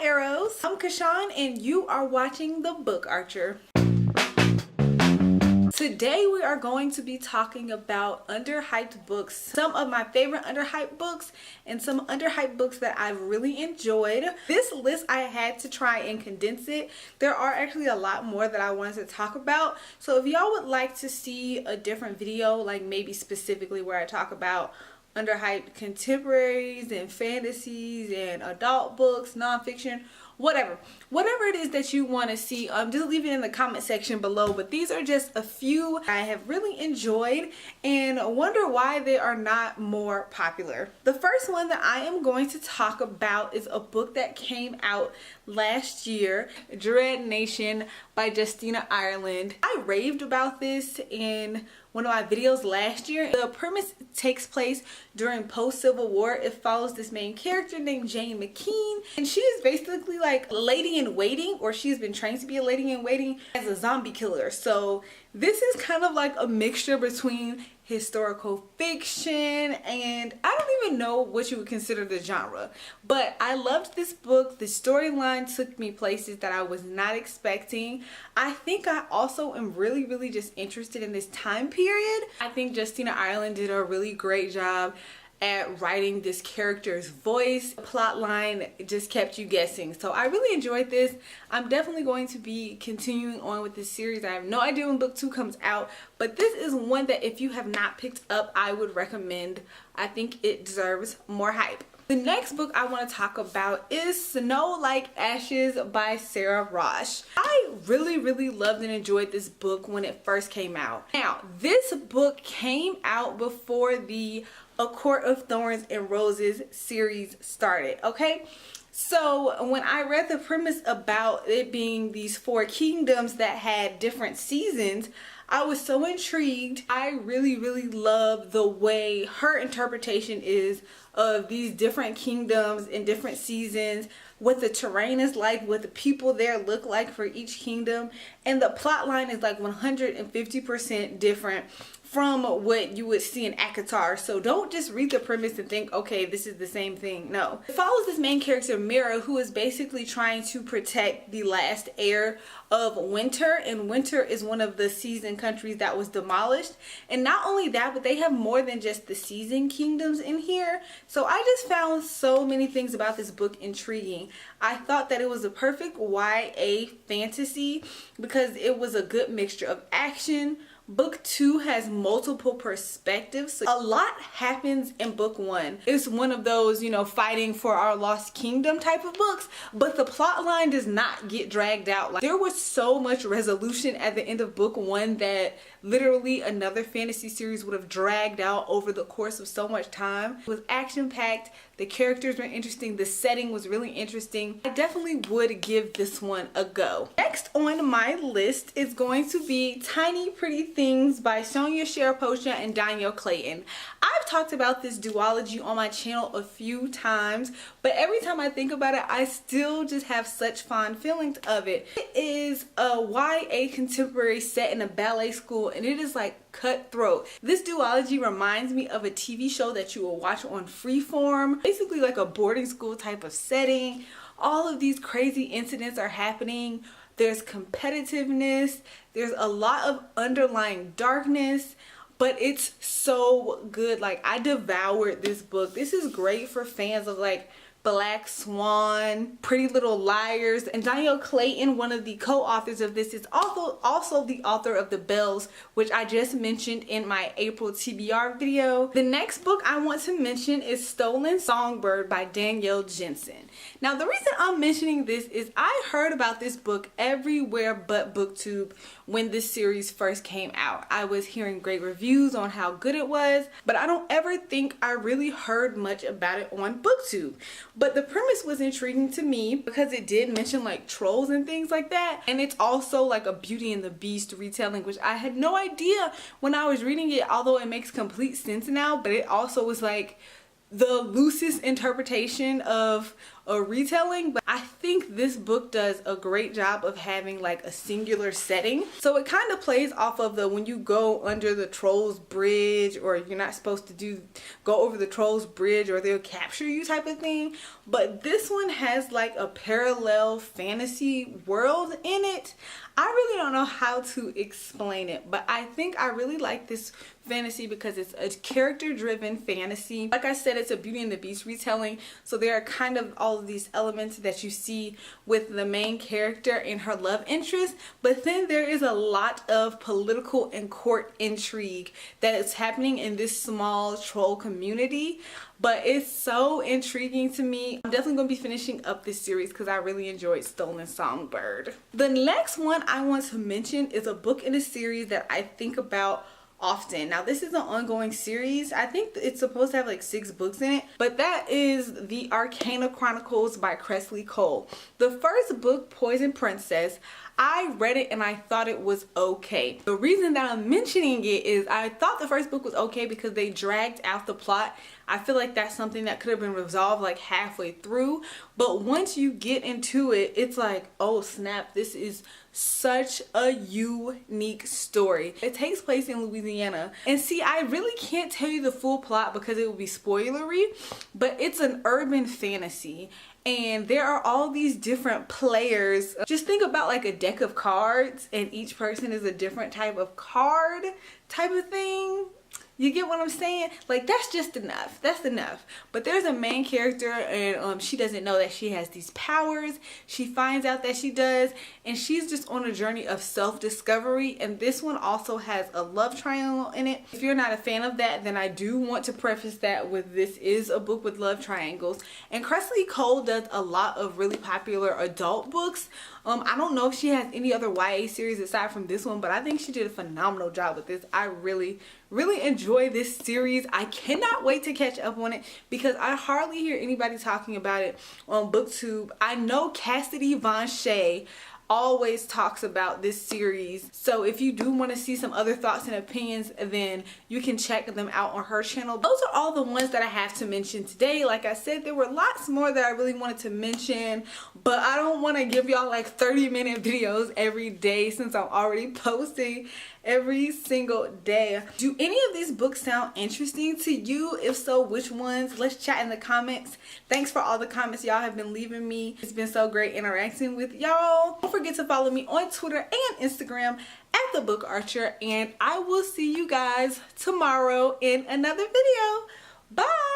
Hi Arrows, I'm Kashawn and you are watching The Book Archer. Today we are going to be talking about underhyped books, some of my favorite underhyped books and some underhyped books that I've really enjoyed. This list I had to try and condense it. There are actually a lot more that I wanted to talk about. So if y'all would like to see a different video, like maybe specifically where I talk about underhyped contemporaries and fantasies and adult books, nonfiction, whatever it is that you want to see, just leave it in the comment section below. But these are just a few I have really enjoyed and wonder why they are not more popular. The first one that I am going to talk about is a book that came out last year, Dread Nation by Justina Ireland. I raved about this in one of my videos last year. The premise takes place during post-Civil War. It follows this main character named Jane McKean, and she is basically like a lady in waiting, or she's been trained to be a lady in waiting as a zombie killer. So this is kind of like a mixture between historical fiction and I don't even know what you would consider the genre, but I loved this book. The storyline took me places that I was not expecting. I think I also am really just interested in this time period. I think Justina Ireland did a really great job at writing this character's voice. The plot line just kept you guessing. So I really enjoyed this. I'm definitely going to be continuing on with this series. I have no idea when book 2 comes out, but this is one that if you have not picked up, I would recommend. I think it deserves more hype. The next book I want to talk about is Snow Like Ashes by Sara raasch. I really loved and enjoyed this book when it first came out. Now, this book came out before the A Court of Thorns and Roses series started, okay? So when I read the premise about it being these 4 kingdoms that had different seasons, I was so intrigued. I really love the way her interpretation is of these different kingdoms in different seasons, what the terrain is like, what the people there look like for each kingdom, and the plot line is like 150% different from what you would see in ACOTAR. So don't just read the premise and think, okay, this is the same thing. No. It follows this main character, Mira, who is basically trying to protect the last heir of Winter, and Winter is one of the seasoned countries that was demolished. And not only that, but they have more than just the seasoned kingdoms in here. So I just found so many things about this book intriguing. I thought that it was a perfect YA fantasy because it was a good mixture of action. Book 2 has multiple perspectives. So a lot happens in book 1. It's one of those, you know, fighting for our lost kingdom type of books, but the plot line does not get dragged out. Like, there was so much resolution at the end of book 1 that literally another fantasy series would have dragged out over the course of so much time. It was action packed. The characters were interesting. The setting was really interesting. I definitely would give this one a go. Next on my list is going to be Tiny Pretty Things by Charaipotra and Danielle Clayton. I've talked about this duology on my channel a few times, but every time I think about it, I still just have such fond feelings of it. It is a YA contemporary set in a ballet school, and it is like cutthroat. This duology reminds me of a TV show that you will watch on Freeform, basically like a boarding school type of setting. All of these crazy incidents are happening. There's competitiveness, there's a lot of underlying darkness, but it's so good. Like, I devoured this book. This is great for fans of like Black Swan, Pretty Little Liars, and Danielle Clayton, one of the co-authors of this, is also the author of The Bells, which I just mentioned in my April TBR video. The next book I want to mention is Stolen Songbird by Danielle Jensen. Now, the reason I'm mentioning this is I heard about this book everywhere but BookTube when this series first came out. I was hearing great reviews on how good it was, but I don't ever think I really heard much about it on BookTube. But the premise was intriguing to me because it did mention like trolls and things like that, and it's also like a Beauty and the Beast retelling, which I had no idea when I was reading it, although it makes complete sense now. But it also was like the loosest interpretation of a retelling, but I think this book does a great job of having like a singular setting. So it kind of plays off of the when you go under the Trolls Bridge, or you're not supposed to go over the Trolls Bridge or they'll capture you type of thing. But this one has like a parallel fantasy world in it. I really don't know how to explain it, but I think I really like this fantasy because it's a character-driven fantasy. Like I said, it's a Beauty and the Beast retelling, so there are kind of all of these elements that you see with the main character and her love interest, but then there is a lot of political and court intrigue that is happening in this small troll community. But it's so intriguing to me. I'm definitely going to be finishing up this series because I really enjoyed Stolen Songbird. The next one I want to mention is a book in a series that I think about often. Now this is an ongoing series. I think it's supposed to have like 6 books in it, but that is the Arcana Chronicles by Kresley Cole. The first book, Poison Princess, I read it and I thought it was okay. The reason that I'm mentioning it is I thought the first book was okay because they dragged out the plot. I feel like that's something that could have been resolved like halfway through, but once you get into it, it's like, oh snap, this is such a unique story. It takes place in Louisiana, and see, I really can't tell you the full plot because it would be spoilery, but it's an urban fantasy and there are all these different players. Just think about like a deck of cards and each person is a different type of card type of thing. You get what I'm saying? Like, that's just enough. That's enough. But there's a main character and she doesn't know that she has these powers. She finds out that she does, and she's just on a journey of self-discovery. And this one also has a love triangle in it. If you're not a fan of that, then I do want to preface that with this is a book with love triangles. And Kresley Cole does a lot of really popular adult books. I don't know if she has any other YA series aside from this one, but I think she did a phenomenal job with this. I really enjoy this series. I cannot wait to catch up on it because I hardly hear anybody talking about it on BookTube. I know Cassidy Von Shea always talks about this series, so if you do want to see some other thoughts and opinions, then you can check them out on her channel. Those are all the ones that I have to mention today. Like I said, there were lots more that I really wanted to mention, but I don't want to give y'all like 30-minute videos every day since I'm already posting every single day. Do any of these books sound interesting to you? If so, which ones? Let's chat in the comments. Thanks for all the comments y'all have been leaving me. It's been so great interacting with y'all. Don't forget to follow me on Twitter and Instagram at theBookArcher, and I will see you guys tomorrow in another video. Bye.